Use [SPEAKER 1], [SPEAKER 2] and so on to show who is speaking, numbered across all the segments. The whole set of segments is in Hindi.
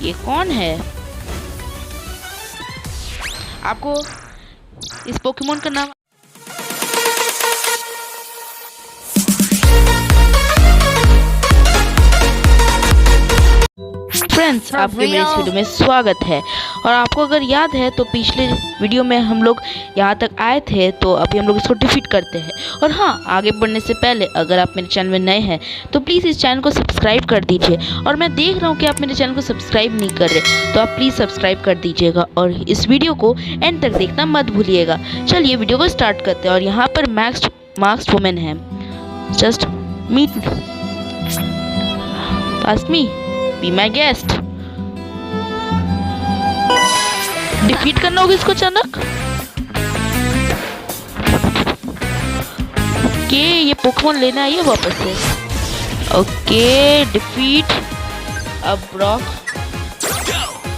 [SPEAKER 1] ये कौन है? आपको इस पोकेमोन का नाम फ्रेंड्स, आपके मेरे इस वीडियो में स्वागत है। और आपको अगर याद है तो पिछले वीडियो में हम लोग यहाँ तक आए थे, तो अभी हम लोग इसको डिफीट करते हैं। और हाँ, आगे बढ़ने से पहले अगर आप मेरे चैनल में नए हैं तो प्लीज़ इस चैनल को सब्सक्राइब कर दीजिए। और मैं देख रहा हूँ कि आप मेरे चैनल को सब्सक्राइब नहीं कर रहे, तो आप प्लीज़ सब्सक्राइब कर दीजिएगा और इस वीडियो को एंड तक देखना मत भूलिएगा। चलिए वीडियो को स्टार्ट करते हैं। और यहाँ पर मास्क्ड वुमेन है। Just meet past me, be my guest. Defeat करना होगा इसको अचानक। ओके, ये पोकेमोन लेना है वापस से। Okay, defeat. अब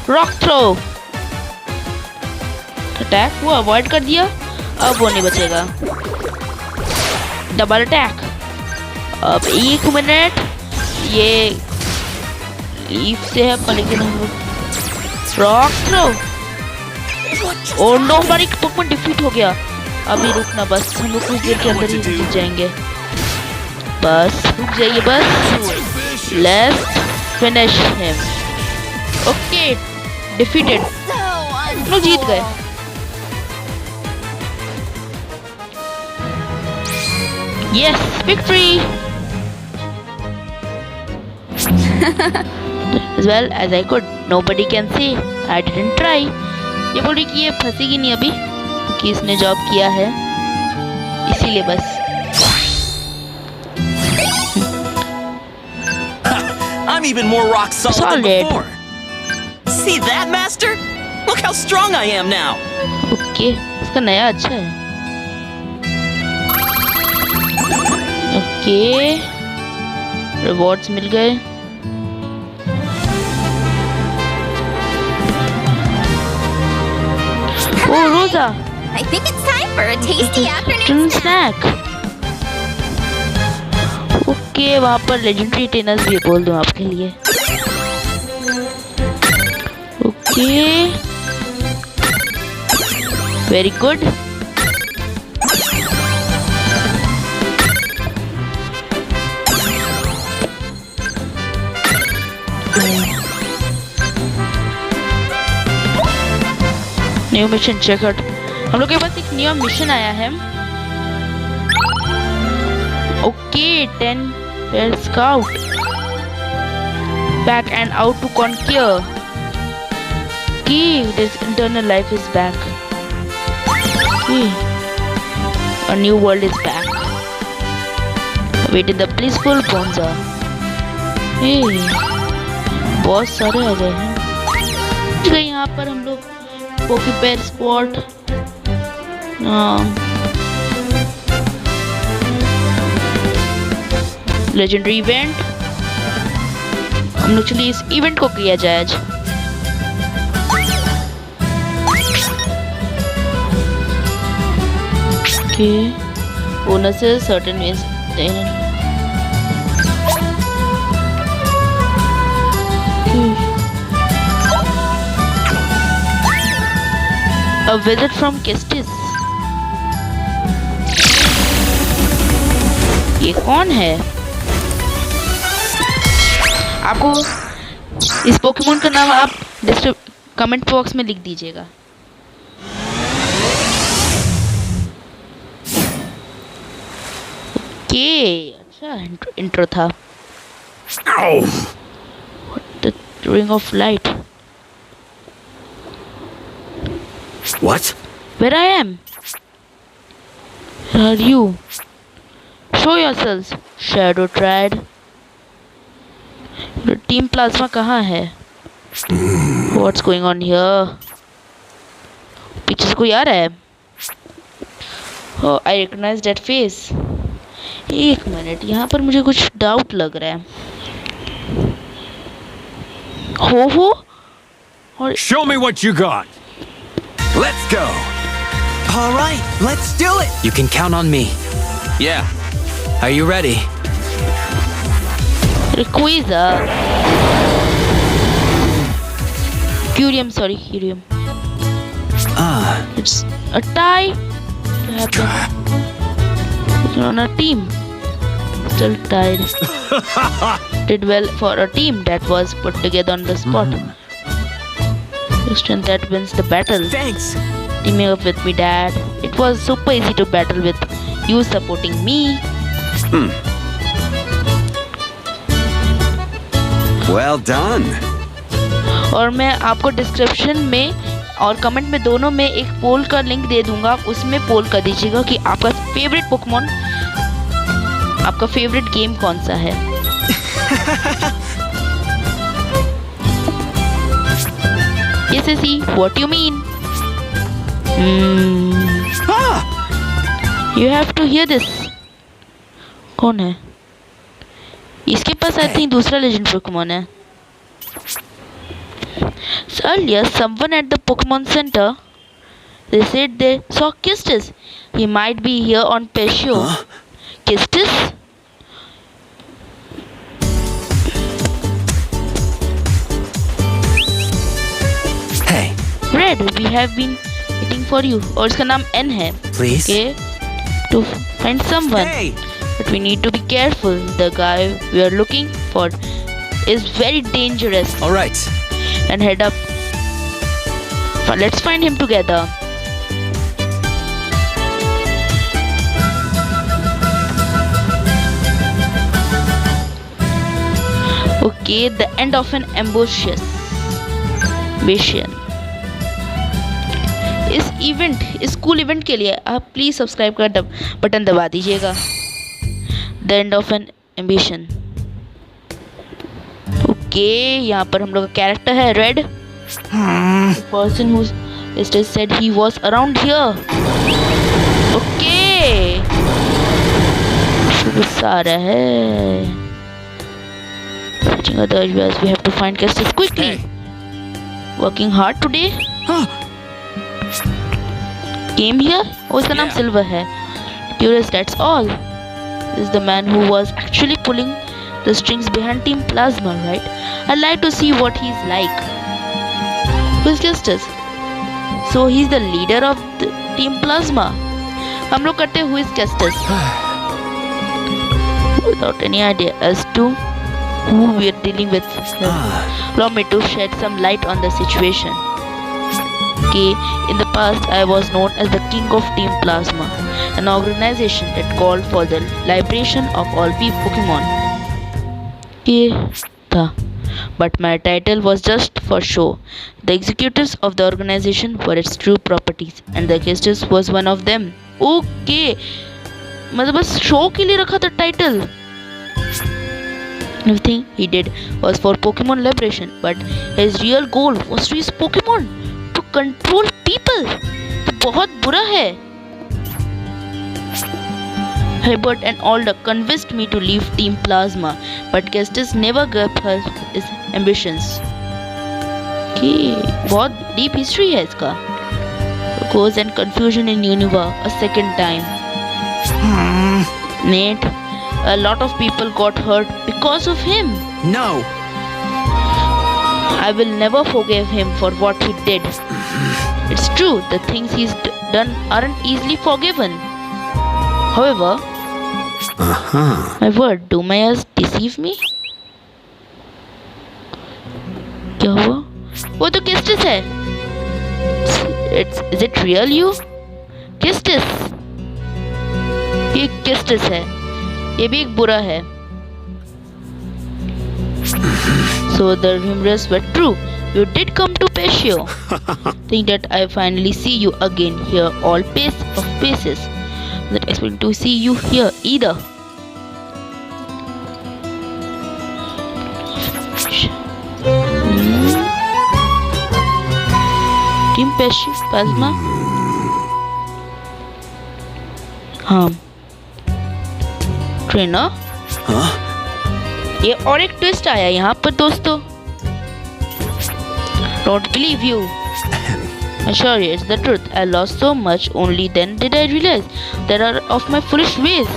[SPEAKER 1] रॉक थ्रो। अटैक वो अवॉइड कर दिया, अब वो नहीं बचेगा। Double attack. अब 1 मिनट, ये लीफ से है पर लेकिन हम रॉक थ्रो। और नो, हमारी पोकेमोन डिफीट हो गया। अभी रुकना बस, हम लोग कुछ देर के अंदर ही जीत जाएंगे। बस रुक जाइए, बस let's finish him. Okay, defeated, हम लोग जीत गए। Yes, victory. As well as I could, nobody can say I didn't try. ये बोल रही कि ये फंसेगी नहीं अभी क्योंकि इसने जॉब किया है, इसीलिए बस।
[SPEAKER 2] I'm even more rock solid than before. See that, Master? Look how strong I am now.
[SPEAKER 1] Okay, इसका नया अच्छा है। ओके, रिवॉर्ड्स मिल गए। Oh, Rosa!
[SPEAKER 3] I think it's time for a tasty afternoon
[SPEAKER 1] snack. Okay, वहाँ पर लेजेंडरी ट्रेनर्स भी बोल दूँ आपके लिए। Okay, very good. New mission checkout. हम लोग के पास एक न्यू मिशन आया है। Okay, 10 pair scout back and out to conquer की this internal life is back. A new world is back. Wait in the blissful बोंजा। बहुत सारे आ गए हैं। यहाँ पर हम लोग पोकेपेयर स्क्वाड, लेजेंडरी इवेंट। हम लोग चलिए इस इवेंट को किया जाए आज। Okay, bonuses certain veg. A visit from Kestis. ये कौन है? आपको इस पोकेमोन का नाम आप कमेंट बॉक्स में लिख दीजिएगा। ओके, अच्छा इंट्रो था। The ring of light.
[SPEAKER 2] What?
[SPEAKER 1] Where I am? Where are you? Show yourselves, Shadow Triad. Team Plasma कहाँ है? What's going on here? पीछे से कोई आ रहा है? Oh, I recognize that face. एक मिनट, यहाँ पर मुझे कुछ डाउट लग रहा है। हो और
[SPEAKER 4] Show me what you got. Let's go.
[SPEAKER 2] All right, let's do it. You can count on me. Yeah. Are you ready?
[SPEAKER 1] Rayquaza. Furium, sorry, Helium. It's a tie. What happened? You're on a team. Still tied. Did well for a team that was put together on the spot. The strength that wins the battle.
[SPEAKER 2] Thanks.
[SPEAKER 1] Teaming up with me, Dad. It was super easy to battle with you supporting me.
[SPEAKER 4] Well done.
[SPEAKER 1] और मैं आपको डिस्क्रिप्शन में और कमेंट में दोनों में एक पोल का लिंक दे दूंगा, उसमें पोल कर दीजिएगा कि आपका फेवरेट पोकेमॉन, आपका फेवरेट गेम कौन सा है। Yes, I see. What you mean? You have to hear this. कौन है? इसके पास आई थिंक दूसरा लेजेंड पोकेमॉन है। So earlier, someone at the Pokemon Center, they said they saw Kistis. He might be here on Peshio. Kistis?
[SPEAKER 2] Hey,
[SPEAKER 1] Red, we have been waiting for you. और इसका नाम N है।
[SPEAKER 2] please.
[SPEAKER 1] Okay, to find someone.
[SPEAKER 2] Hey,
[SPEAKER 1] But we need to be careful. The guy we are looking for is very dangerous.
[SPEAKER 2] all right.
[SPEAKER 1] And head up. Let's find him together. Okay, the end of an ambitious mission. इस इवेंट, इस कूल इवेंट के लिए आप प्लीज सब्सक्राइब का बटन दबा दीजिएगा। The end of N ambition. Okay, यहाँ पर हम लोग का कैरेक्टर है red. The person who said he was around here. Okay. गुस्सा आ रहा है। Searching other areas, we have to find Kestis quickly. Working hard today. Came here. Oh, इसका नाम सिल्वर है। Curious, that's all. This is the man who was actually pulling the strings behind Team Plasma, right? I'd like to see what he's like. Who's Kestis? So he's the leader of the Team Plasma. हम लोग करते हैं who is Kestis without any idea as to who we are dealing with. Allow me to shed some light on the situation. Okay, in the past I was known as the king of Team Plasma, an organization that called for the liberation of all Pokemon. But my title was just for show. The executives of the organization were its true properties, and the Kestis was one of them. Okay, मतलब बस शो के लिए रखा था title. Everything he did was for Pokemon liberation, but his real goal was to use Pokemon to control people. तो बहुत बुरा है। Herbert and Alder convinced me to leave Team Plasma, but Kestis never gave her his ambitions. Okay, बहुत deep history है इसका। Goes and confusion in Unova a second time. Nate, a lot of people got hurt because of him.
[SPEAKER 2] No.
[SPEAKER 1] I will never forgive him for what he did. It's true, the things he's done aren't easily forgiven. However, my word, do my eyes deceive me? क्या हुआ? वो तो Kestis है। Is it real you? Kestis। ये Kestis है। ये भी एक बुरा है। So the rumors were true. You did come to Peshio. Think that I finally see you again here, all pace of paces. Not expecting to see you here either. Team Plasma. हाँ ट्रेनर। ये और एक ट्विस्ट आया यहाँ पर दोस्तों। Don't believe you. I assure you, it's the truth. I lost so much. Only then did I realize that are of my foolish ways.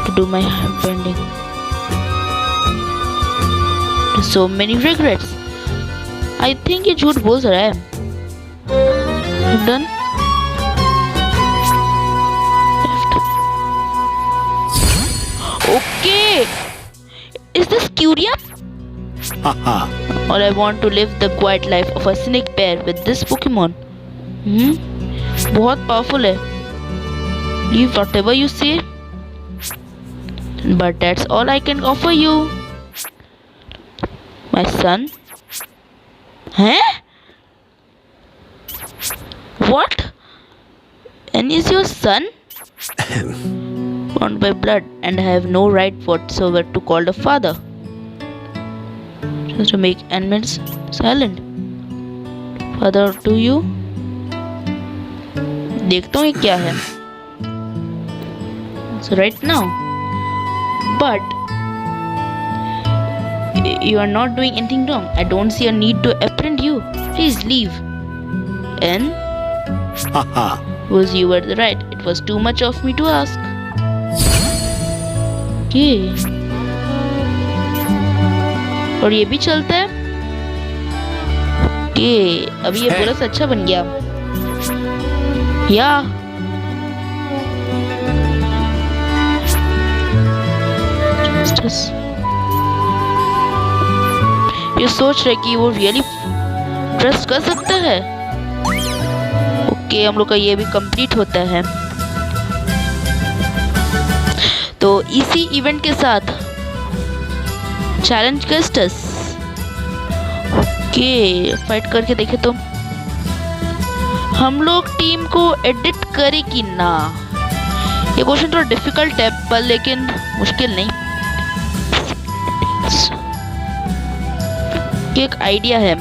[SPEAKER 1] To do my bending. To So many regrets. I think ये झूठ बोल रहा है. You've done? Okay. Is this Curium? Or I want to live the quiet life of a snake bear with this Pokemon. बहुत powerful है. Leave whatever you say. But that's all I can offer you. My son? Huh? What? And is your son? Bound by blood, and I have no right whatsoever to call the father. Just to make enemies silent. Father to you? देखता हूँ ये क्या है. So right now, but you are not doing anything wrong. I don't see a need to apprehend you. Please leave. And was you were right. It was too much of me to ask. Okay. और ये भी चलता है. Okay. अभी ये बोनस अच्छा बन गया. Yeah. Justice. ये सोच रहे कि वो रियली ट्रस्ट कर सकता है. ओके, हम लोग का ये भी कंप्लीट होता है. तो इसी इवेंट के साथ चैलेंज कस्टस. ओके, फाइट करके देखे तो हम लोग टीम को एडिट करें कि ना. ये क्वेश्चन थोड़ा डिफिकल्ट है, पर लेकिन मुश्किल नहीं. एक आइडिया है.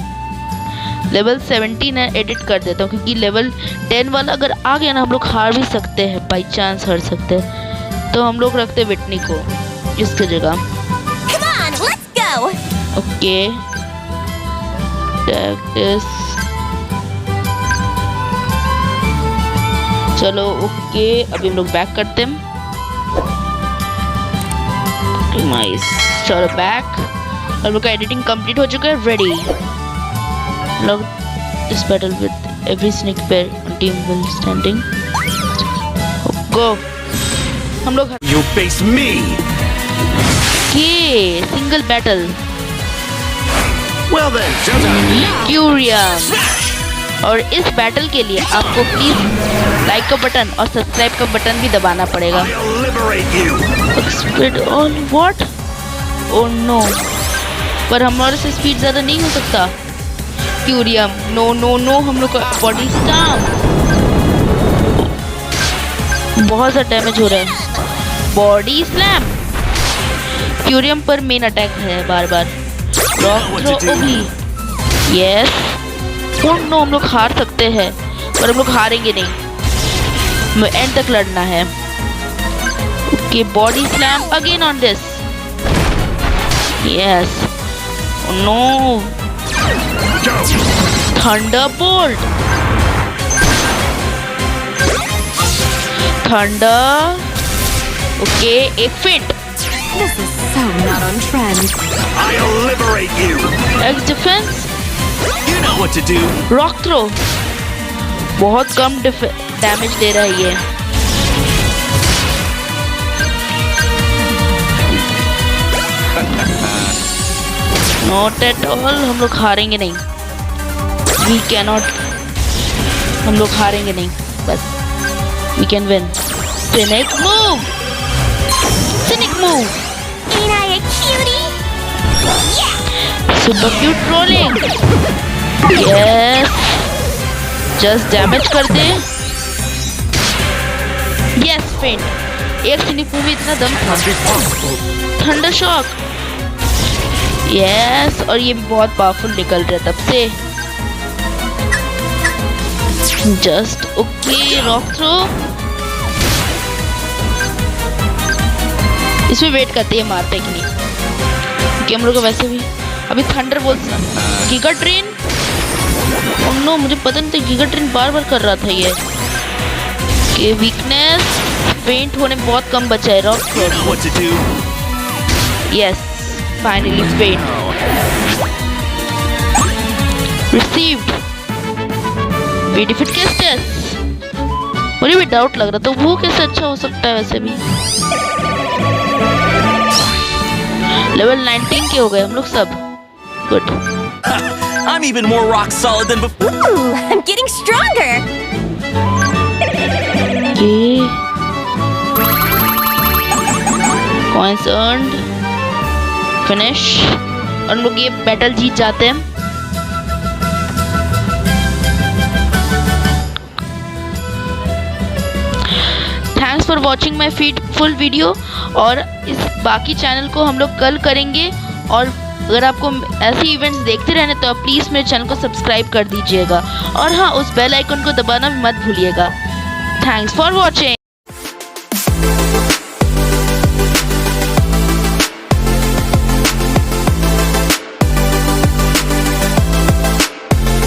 [SPEAKER 1] लेवल 17 है, एडिट कर देता हूँ, क्योंकि लेवल 10 वाला अगर आ गया ना, हम लोग हार भी सकते हैं, बाई चांस हार सकते हैं. तो हम लोग रखते विटनी को इसकी जगह. ओके, चलो. ओके, अभी हम लोग बैक करते हैं. चलो बैक. हम लोग का एडिटिंग कंप्लीट हो चुका है. Ready. Log this battle with every snake pair on team will standing. Go. हम लोग
[SPEAKER 4] You face me.
[SPEAKER 1] के single battle.
[SPEAKER 4] Well then, showtime.
[SPEAKER 1] क्यूरियम. और इस बैटल के लिए आपको प्लीज लाइक का बटन और सब्सक्राइब का बटन भी दबाना पड़ेगा.
[SPEAKER 4] I'll liberate you.
[SPEAKER 1] Speed on what? Oh no. पर हमारे से स्पीड ज़्यादा नहीं हो सकता. क्यूरियम. No no no. हम लोग का बॉडी स्लैम. बहुत सा डैमेज हो रहा है. Body slam. क्यूरियम पर मेन अटैक है बार बार. Rock throw ओबली. Yes. Oh no, हम लोग हार सकते हैं, पर हम लोग हारेंगे नहीं. हमें एंड तक लड़ना है. Okay, body slam again on this. Yes. No. Thunderbolt. Thunder. Okay, एक fit.
[SPEAKER 3] This is so not on trend.
[SPEAKER 4] I'll liberate you.
[SPEAKER 1] X defence.
[SPEAKER 2] You know what to do.
[SPEAKER 1] Rock throw. बहुत कम डैमेज दे रहा है ये. Not at all. हम लोग हारेंगे नहीं. We cannot. हम लोग हारेंगे नहीं. बस we can win. Scenic move. Scenic move.
[SPEAKER 3] Ain't I a cutie?
[SPEAKER 1] Super cute trolling. Yes. Just damage कर दे. यस, फेंट. एक सिनिक मूव में इतना दम था. Thunder shock. यस. और ये भी बहुत पावरफुल निकल रहा है तब से. Just okay. Rock throw. इसमें वेट करते हैं मारते कि नहीं, क्योंकि हम लोग को वैसे भी अभी थंडर बोल. Giga train. ओह नो, मुझे पता नहीं था गीगा ट्रेन बार बार कर रहा था ये. के वीकनेस. फेंट होने बहुत कम बचा है. Rock
[SPEAKER 2] You know what to do.
[SPEAKER 1] Yes. Finally faint. Received. We defeat केस्टस। मुझे भी डाउट लग रहा था वो कैसे अच्छा हो सकता है वैसे भी। लेवल 19 के हो गए हम लोग सब। Good.
[SPEAKER 2] I'm even more rock solid than before.
[SPEAKER 3] Ooh, I'm getting stronger.
[SPEAKER 1] ये कॉइंस अर्न्ड, फिनिश, और हम लोग ये बैटल जीत जाते हैं। Thanks for watching my full video. और इस बाकी चैनल को हम लोग कल करेंगे। और अगर आपको ऐसे इवेंट्स देखते रहने तो आप प्लीज़ मेरे चैनल को सब्सक्राइब कर दीजिएगा। और हाँ, उस बेल आइकन को दबाना भी मत भूलिएगा। Thanks for watching.